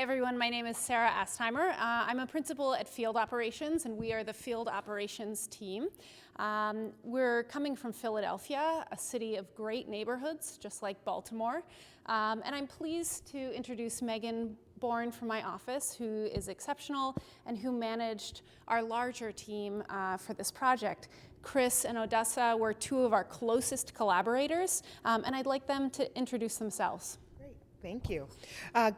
Hi everyone, my name is Sarah Astheimer. I'm a principal at Field Operations and we are the Field Operations team. We're coming from Philadelphia, a city of great neighborhoods, just like Baltimore. And I'm pleased to introduce Megan Bourne from my office, who is exceptional and who managed our larger team for this project. Chris and Odessa were two of our closest collaborators, and I'd like them to introduce themselves. Thank you.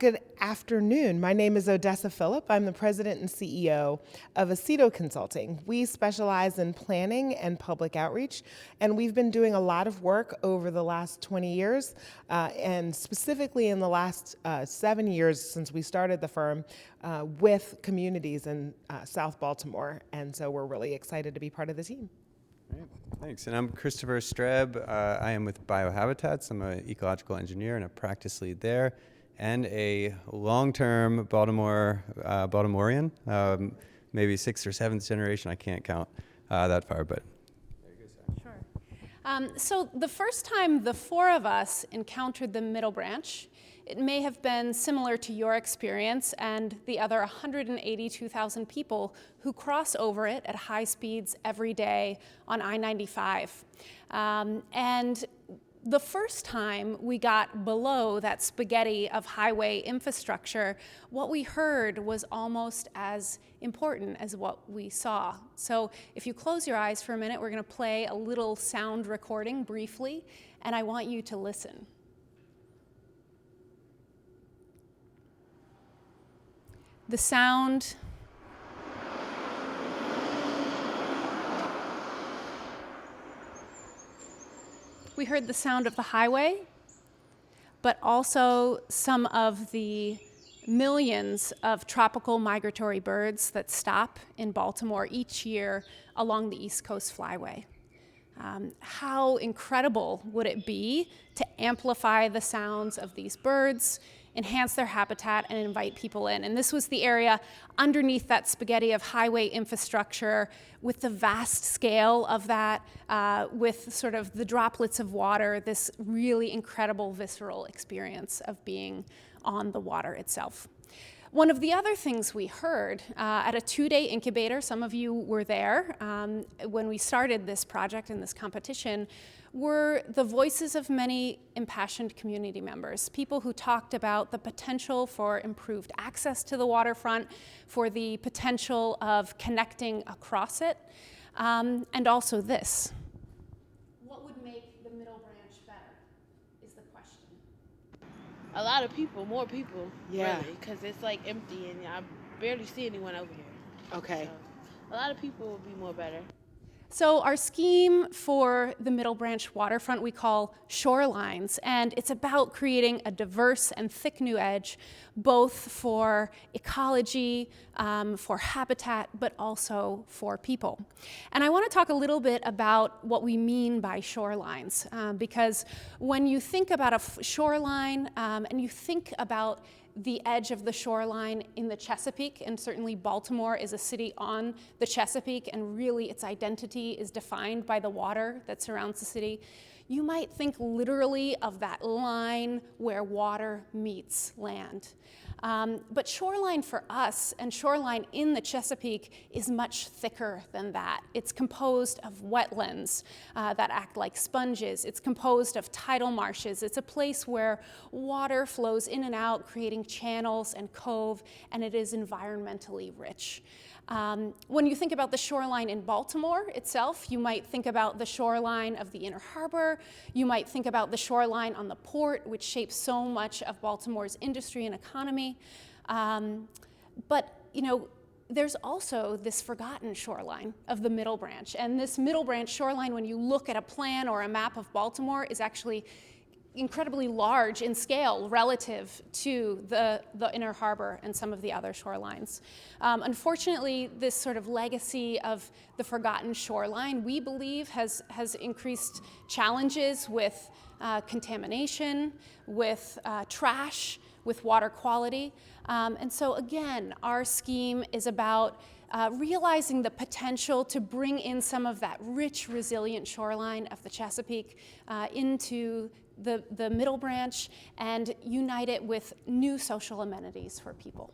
Good afternoon. My name is Odessa Phillip. I'm the president and CEO of Aceto Consulting. We specialize in planning and public outreach, and we've been doing a lot of work over the last 20 years, and specifically in the last 7 years since we started the firm with communities in South Baltimore. And so we're really excited to be part of the team. Great, thanks. And I'm Christopher Streb. I am with Biohabitats. I'm an ecological engineer and a practice lead there, and a long-term Baltimorean, maybe 6th or 7th generation. I can't count that far, but there you go, Sarah. Sure. So the first time the four of us encountered the Middle Branch, it may have been similar to your experience and the other 182,000 people who cross over it at high speeds every day on I-95. And the first time we got below that spaghetti of highway infrastructure, what we heard was almost as important as what we saw. So if you close your eyes for a minute, we're going to play a little sound recording briefly, and I want you to listen. The sound we heard the sound of the highway, but also some of the millions of tropical migratory birds that stop in Baltimore each year along the East Coast Flyway. How incredible would it be to amplify the sounds of these birds, enhance their habitat, and invite people in? And this was the area underneath that spaghetti of highway infrastructure, with the vast scale of that, with sort of the droplets of water, this really incredible visceral experience of being on the water itself. One of the other things we heard at a 2-day incubator, some of you were there when we started this project and this competition, were the voices of many impassioned community members, people who talked about the potential for improved access to the waterfront, for the potential of connecting across it, and also this. What would make the Middle Branch better is the question. A lot of people, more people, Yeah. really, because it's like empty and I barely see anyone over here. Okay. So, a lot of people would be more better. So our scheme for the Middle Branch waterfront we call Shorelines, and it's about creating a diverse and thick new edge, both for ecology, for habitat, but also for people. And I want to talk a little bit about what we mean by shorelines, because when you think about a shoreline and you think about the edge of the shoreline in the Chesapeake, and certainly Baltimore is a city on the Chesapeake, and really its identity is defined by the water that surrounds the city, you might think literally of that line where water meets land. But shoreline for us, and shoreline in the Chesapeake, is much thicker than that. It's composed of wetlands that act like sponges. It's composed of tidal marshes. It's a place where water flows in and out, creating channels and cove, and it is environmentally rich. When you think about the shoreline in Baltimore itself, you might think about the shoreline of the Inner Harbor. You might think about the shoreline on the port, which shapes so much of Baltimore's industry and economy. But, you know, there's also this forgotten shoreline of the Middle Branch. And this Middle Branch shoreline, when you look at a plan or a map of Baltimore, is actually incredibly large in scale relative to the Inner Harbor and some of the other shorelines. Unfortunately, this sort of legacy of the forgotten shoreline, we believe, has increased challenges with contamination, with trash, with water quality. And so again, our scheme is about realizing the potential to bring in some of that rich, resilient shoreline of the Chesapeake into the Middle Branch and unite it with new social amenities for people.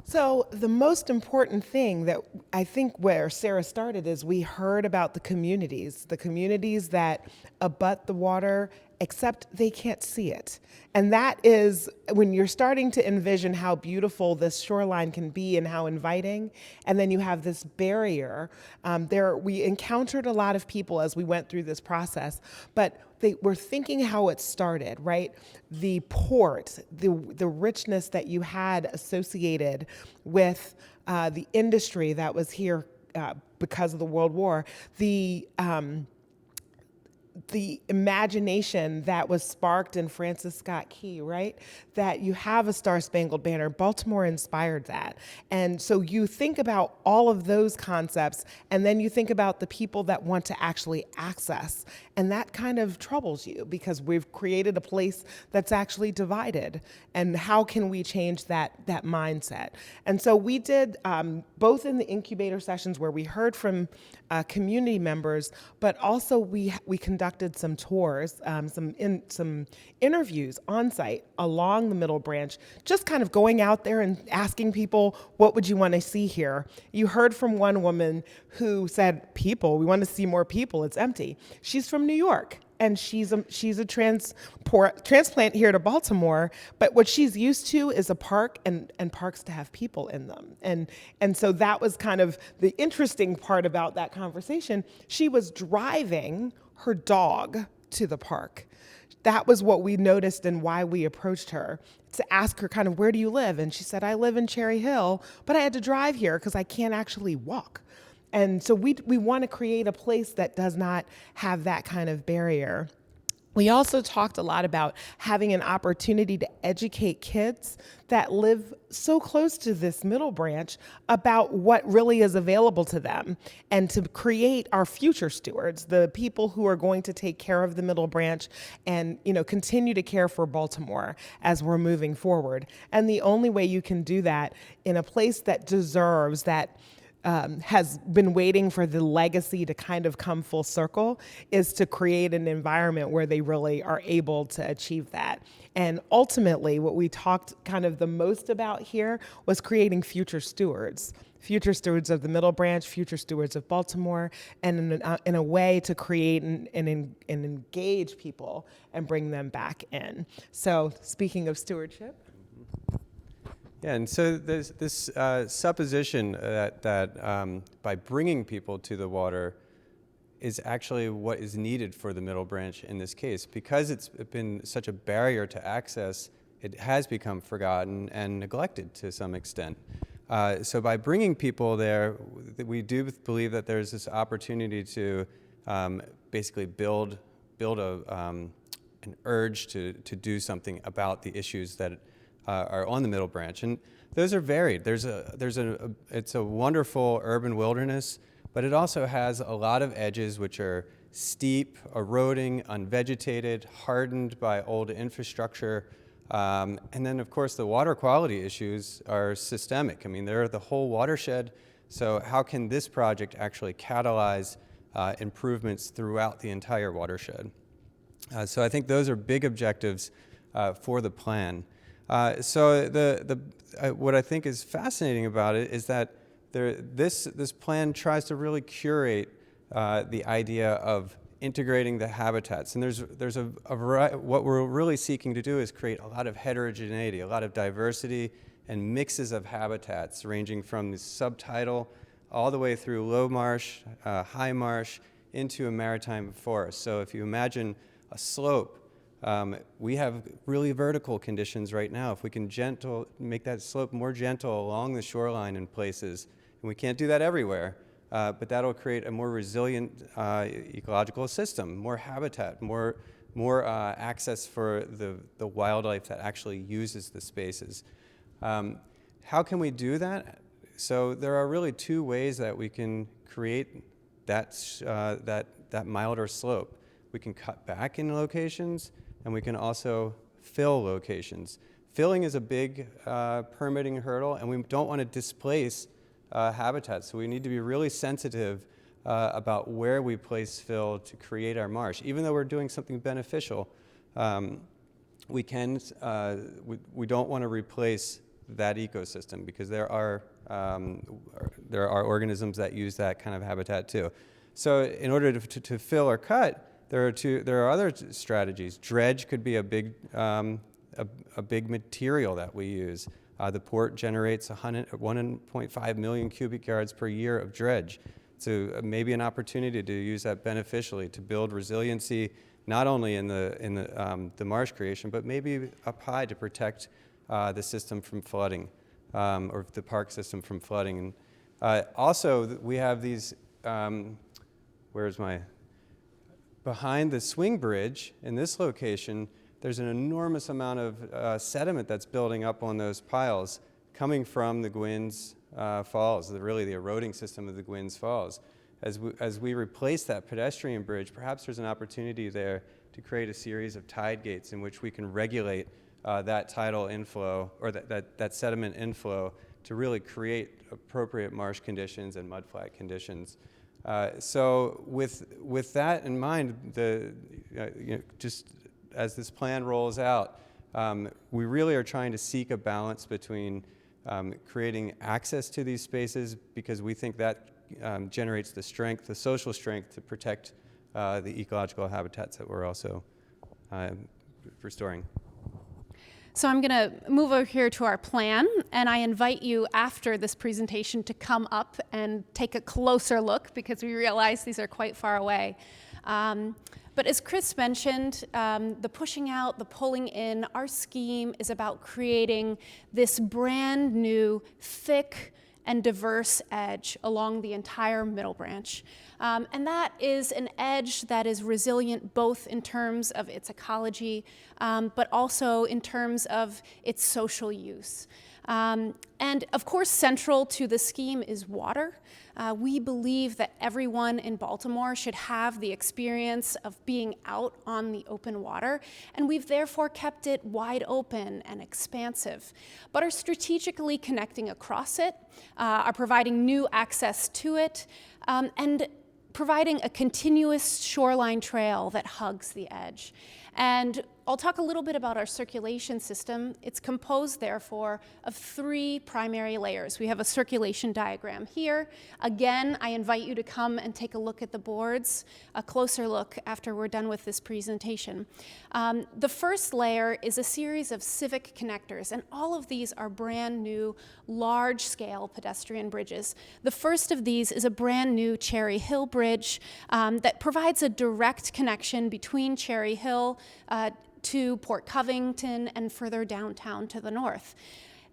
So the most important thing that I think where Sarah started is we heard about the communities that abut the water, except they can't see it. And that is when you're starting to envision how beautiful this shoreline can be and how inviting, and then you have this barrier. We encountered a lot of people as we went through this process, but they were thinking how it started, right? The port, the richness that you had associated with the industry that was here because of the World War, the imagination that was sparked in Francis Scott Key, right? That you have a Star-Spangled Banner. Baltimore inspired that. And so you think about all of those concepts, and then you think about the people that want to actually access. And that kind of troubles you because we've created a place that's actually divided. And how can we change that mindset? And so we did both in the incubator sessions where we heard from community members, but also we conducted some tours, some interviews on site along the Middle Branch, just kind of going out there and asking people, what would you want to see here? You heard from one woman who said, people, we want to see more people, it's empty. She's from New York. And she's a transplant here to Baltimore, but what she's used to is a park and parks to have people in them. And so that was kind of the interesting part about that conversation. She was driving her dog to the park. That was what we noticed and why we approached her to ask her kind of, where do you live? And she said, I live in Cherry Hill, but I had to drive here because I can't actually walk. And so we want to create a place that does not have that kind of barrier. We also talked a lot about having an opportunity to educate kids that live so close to this Middle Branch about what really is available to them and to create our future stewards, the people who are going to take care of the Middle Branch and, continue to care for Baltimore as we're moving forward. And the only way you can do that in a place that deserves that has been waiting for the legacy to kind of come full circle is to create an environment where they really are able to achieve that. And ultimately, what we talked kind of the most about here was creating future stewards of the Middle Branch, future stewards of Baltimore, and in a way to create and engage people and bring them back in. So speaking of stewardship. Yeah, and so there's this supposition that by bringing people to the water is actually what is needed for the Middle Branch in this case. Because it's been such a barrier to access, it has become forgotten and neglected to some extent. So by bringing people there, we do believe that there's this opportunity to basically build an urge to do something about the issues that are on the Middle Branch, and those are varied. It's a wonderful urban wilderness, but it also has a lot of edges which are steep, eroding, unvegetated, hardened by old infrastructure, and then of course the water quality issues are systemic. I mean, they're the whole watershed. So how can this project actually catalyze improvements throughout the entire watershed? So I think those are big objectives for the plan. So what I think is fascinating about it is that this plan tries to really curate the idea of integrating the habitats. And there's a variety. What we're really seeking to do is create a lot of heterogeneity, a lot of diversity and mixes of habitats ranging from the subtidal all the way through low marsh, high marsh, into a maritime forest. So if you imagine a slope, we have really vertical conditions right now. If we can make that slope more gentle along the shoreline in places, and we can't do that everywhere, but that'll create a more resilient ecological system, more habitat, more access for the wildlife that actually uses the spaces. How can we do that? So there are really two ways that we can create that milder slope. We can cut back in locations, and we can also fill locations. filling is a big permitting hurdle, and we don't want to displace habitat. So we need to be really sensitive about where we place fill to create our marsh. Even though we're doing something beneficial, we don't want to replace that ecosystem, because there are organisms that use that kind of habitat too. So in order to fill or cut, there are other strategies. Dredge could be a big material that we use. The port generates 1.5 million cubic yards per year of dredge. So maybe an opportunity to use that beneficially to build resiliency, not only in the marsh creation, but maybe up high to protect the system from flooding, or the park system from flooding. And also, we have these, behind the swing bridge in this location, there's an enormous amount of sediment that's building up on those piles coming from the Gwynns Falls, really the eroding system of the Gwynns Falls. As we replace that pedestrian bridge, perhaps there's an opportunity there to create a series of tide gates in which we can regulate that tidal inflow, or that sediment inflow, to really create appropriate marsh conditions and mudflat conditions. So with that in mind, just as this plan rolls out, we really are trying to seek a balance between creating access to these spaces, because we think that generates the strength, the social strength, to protect the ecological habitats that we're also restoring. So I'm going to move over here to our plan, and I invite you after this presentation to come up and take a closer look, because we realize these are quite far away. But as Chris mentioned, the pushing out, the pulling in, our scheme is about creating this brand new, thick and diverse edge along the entire Middle Branch. And that is an edge that is resilient both in terms of its ecology, but also in terms of its social use. And of course, central to the scheme is water. We believe that everyone in Baltimore should have the experience of being out on the open water, and we've therefore kept it wide open and expansive, but are strategically connecting across it, are providing new access to it, and providing a continuous shoreline trail that hugs the edge. And I'll talk a little bit about our circulation system. It's composed, therefore, of 3 primary layers. We have a circulation diagram here. Again, I invite you to come and take a look at the boards, a closer look after we're done with this presentation. The first layer is a series of civic connectors, and all of these are brand new, large-scale pedestrian bridges. The first of these is a brand new Cherry Hill Bridge that provides a direct connection between Cherry Hill to Port Covington and further downtown to the north.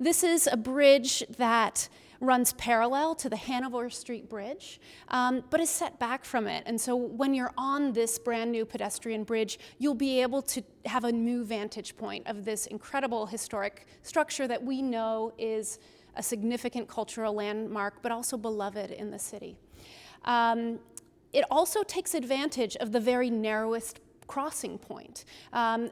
This is a bridge that runs parallel to the Hanover Street Bridge, but is set back from it. And so when you're on this brand new pedestrian bridge, you'll be able to have a new vantage point of this incredible historic structure that we know is a significant cultural landmark, but also beloved in the city. It also takes advantage of the very narrowest crossing point,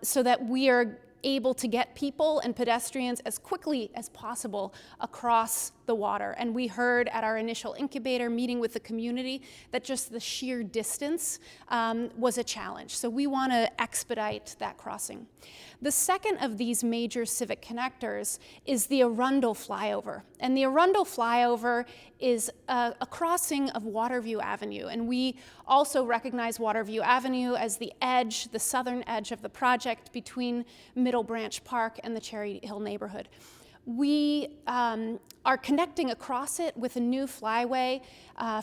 so that we are able to get people and pedestrians as quickly as possible across the water. And we heard at our initial incubator meeting with the community that just the sheer distance was a challenge. So we want to expedite that crossing. The second of these major civic connectors is the Arundel Flyover. And the Arundel Flyover is a crossing of Waterview Avenue. And we also recognize Waterview Avenue as the edge, the southern edge of the project between Middle Branch Park and the Cherry Hill neighborhood. We are connecting across it with a new flyway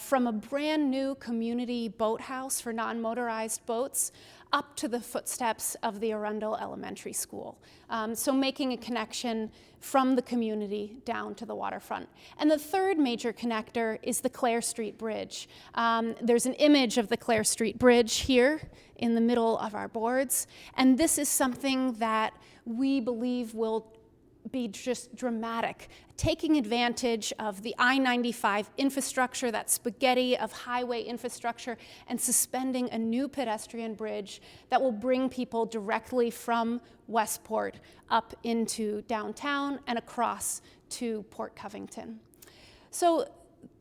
from a brand new community boathouse for non-motorized boats up to the footsteps of the Arundel Elementary School. So making a connection from the community down to the waterfront. And the third major connector is the Clare Street Bridge. There's an image of the Clare Street Bridge here in the middle of our boards. And this is something that we believe will be just dramatic, taking advantage of the I-95 infrastructure, that spaghetti of highway infrastructure, and suspending a new pedestrian bridge that will bring people directly from Westport up into downtown and across to Port Covington. So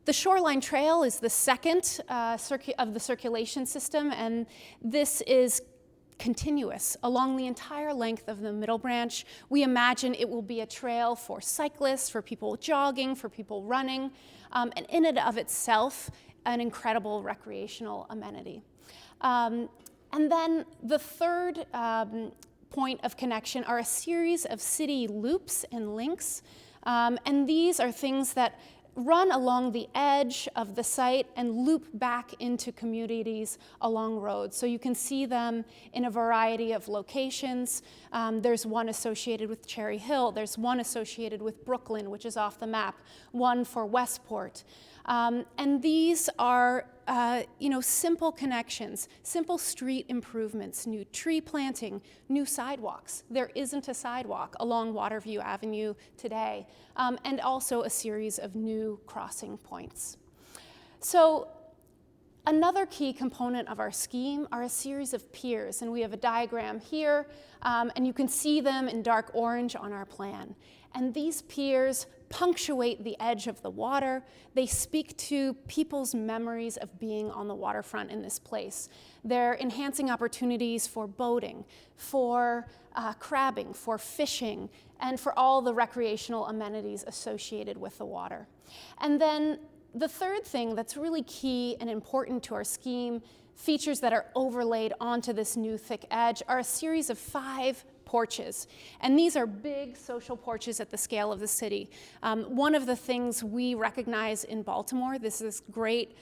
the Shoreline Trail is the second of the circulation system, and this is continuous along the entire length of the Middle Branch. We imagine it will be a trail for cyclists, for people jogging, for people running, and in and of itself, an incredible recreational amenity. And then the third point of connection are a series of city loops and links, and these are things that run along the edge of the site and loop back into communities along roads. So you can see them in a variety of locations. There's one associated with Cherry Hill. There's one associated with Brooklyn, which is off the map, one for Westport. And these are simple connections, simple street improvements, new tree planting, new sidewalks. There isn't a sidewalk along Waterview Avenue today, and also a series of new crossing points. So another key component of our scheme are a series of piers, and we have a diagram here, and you can see them in dark orange on our plan. And these piers punctuate the edge of the water. They speak to people's memories of being on the waterfront in this place. They're enhancing opportunities for boating, for crabbing, for fishing, and for all the recreational amenities associated with the water. And then the third thing that's really key and important to our scheme, features that are overlaid onto this new thick edge, are a series of 5 porches. And these are big social porches at the scale of the city. One of the things we recognize in Baltimore, this is great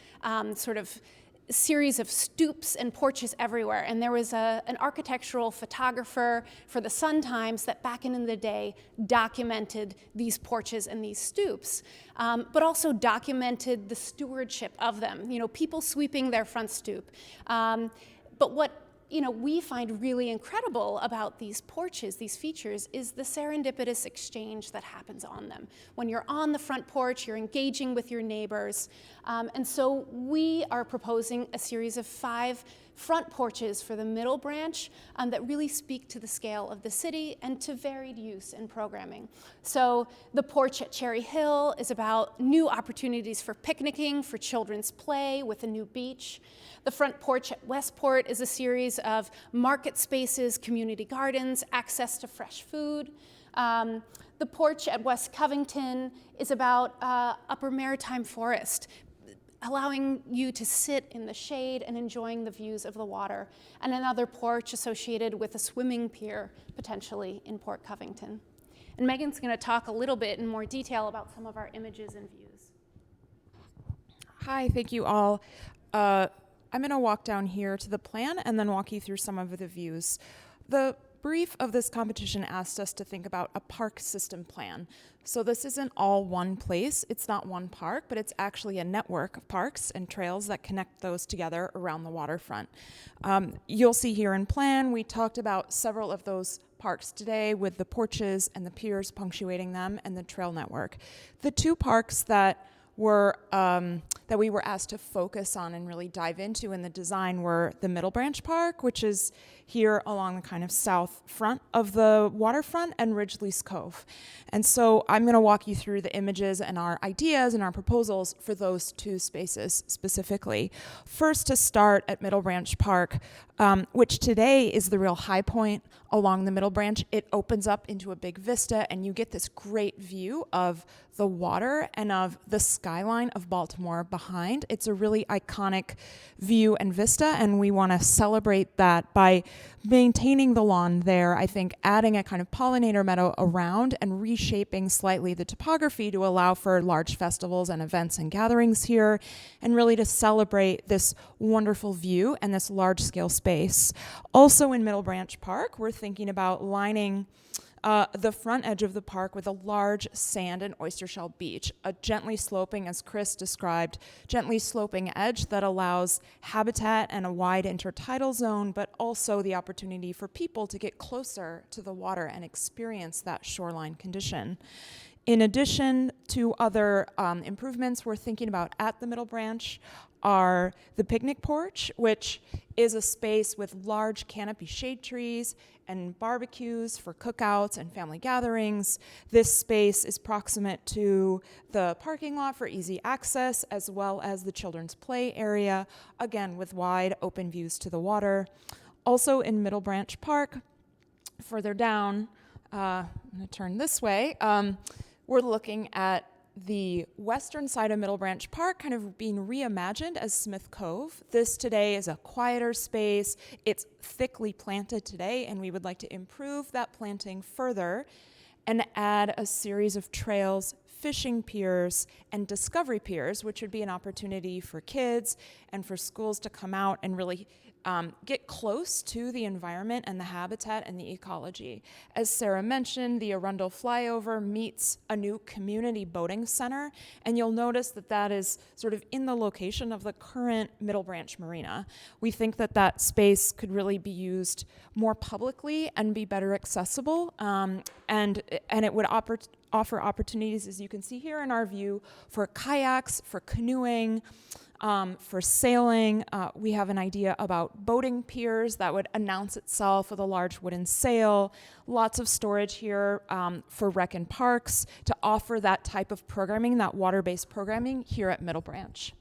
sort of series of stoops and porches everywhere. And there was an architectural photographer for the Sun-Times that back in the day documented these porches and these stoops, but also documented the stewardship of them, people sweeping their front stoop. But what we find really incredible about these porches, these features, is the serendipitous exchange that happens on them. When you're on the front porch, you're engaging with your neighbors. And so we are proposing a series of 5 front porches for the Middle Branch that really speak to the scale of the city and to varied use and programming. So the porch at Cherry Hill is about new opportunities for picnicking, for children's play with a new beach. The front porch at Westport is a series of market spaces, community gardens, access to fresh food. The porch at West Covington is about Upper Maritime Forest, allowing you to sit in the shade and enjoying the views of the water, and another porch associated with a swimming pier, potentially in Port Covington. And Megan's going to talk a little bit in more detail about some of our images and views. Hi, thank you all. I'm going to walk down here to the plan and then walk you through some of the views. The brief of this competition asked us to think about a park system plan. So this isn't all one place. It's not one park, but it's actually a network of parks and trails that connect those together around the waterfront. You'll see here in plan, we talked about several of those parks today with the porches and the piers punctuating them and the trail network. The 2 parks that we were asked to focus on and really dive into in the design were the Middle Branch Park, which is here along the kind of south front of the waterfront, and Ridgely's Cove. And so I'm going to walk you through the images and our ideas and our proposals for those 2 spaces specifically. First, to start at Middle Branch Park, which today is the real high point along the Middle Branch. It opens up into a big vista, and you get this great view of the water and of the skyline of Baltimore behind. It's a really iconic view and vista, and we want to celebrate that by maintaining the lawn there, I think adding a kind of pollinator meadow around and reshaping slightly the topography to allow for large festivals and events and gatherings here, and really to celebrate this wonderful view and this large-scale space. Also in Middle Branch Park, we're thinking about lining the front edge of the park with a large sand and oyster shell beach, a gently sloping, as Chris described, gently sloping edge that allows habitat and a wide intertidal zone, but also the opportunity for people to get closer to the water and experience that shoreline condition. In addition to other improvements we're thinking about at the Middle Branch are the picnic porch, which is a space with large canopy shade trees and barbecues for cookouts and family gatherings. This space is proximate to the parking lot for easy access, as well as the children's play area, again with wide open views to the water. Also in Middle Branch Park, further down, I'm going to turn this way, we're looking at the western side of Middle Branch Park kind of being reimagined as Smith Cove. This today is a quieter space. It's thickly planted today, and we would like to improve that planting further and add a series of trails, fishing piers, and discovery piers, which would be an opportunity for kids and for schools to come out and really get close to the environment and the habitat and the ecology. As Sarah mentioned, the Arundel flyover meets a new community boating center, and you'll notice that that is sort of in the location of the current Middle Branch Marina. We think that that space could really be used more publicly and be better accessible, and it would offer opportunities, as you can see here in our view, for kayaks, for canoeing, for sailing. We have an idea about boating piers that would announce itself with a large wooden sail, lots of storage here for rec and parks to offer that type of programming, that water-based programming here at Middle Branch.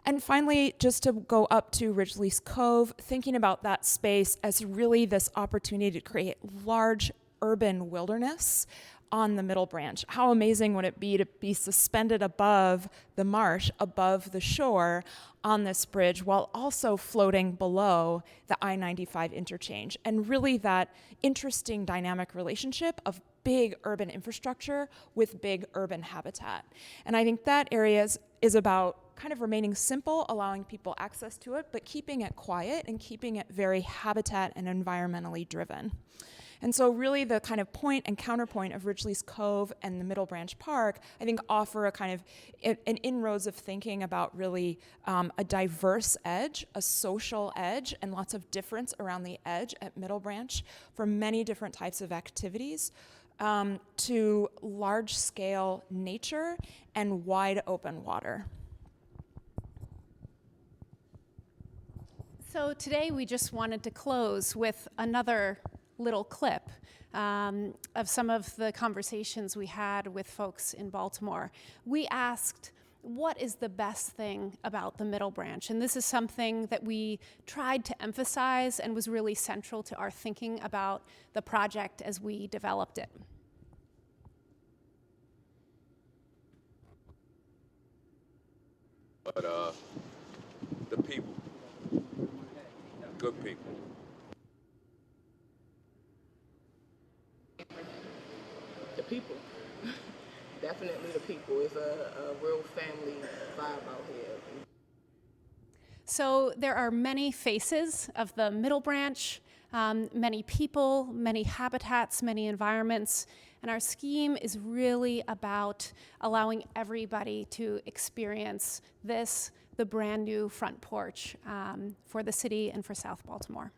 And finally, just to go up to Ridgely's Cove, thinking about that space as really this opportunity to create large urban wilderness on the Middle Branch. How amazing would it be to be suspended above the marsh, above the shore on this bridge, while also floating below the I-95 interchange? And really that interesting dynamic relationship of big urban infrastructure with big urban habitat. And I think that area is about kind of remaining simple, allowing people access to it, but keeping it quiet and keeping it very habitat and environmentally driven. And so really the kind of point and counterpoint of Ridgely's Cove and the Middle Branch Park, I think offer a kind of an inroads of thinking about really a diverse edge, a social edge, and lots of difference around the edge at Middle Branch for many different types of activities, to large-scale nature and wide open water. So today we just wanted to close with another little clip of some of the conversations we had with folks in Baltimore. We asked, what is the best thing about the Middle Branch? And this is something that we tried to emphasize and was really central to our thinking about the project as we developed it. But the people, good people. The people. Definitely the people. It's a real family vibe out here. So there are many faces of the Middle Branch, many people, many habitats, many environments, and our scheme is really about allowing everybody to experience this, the brand new front porch for the city and for South Baltimore.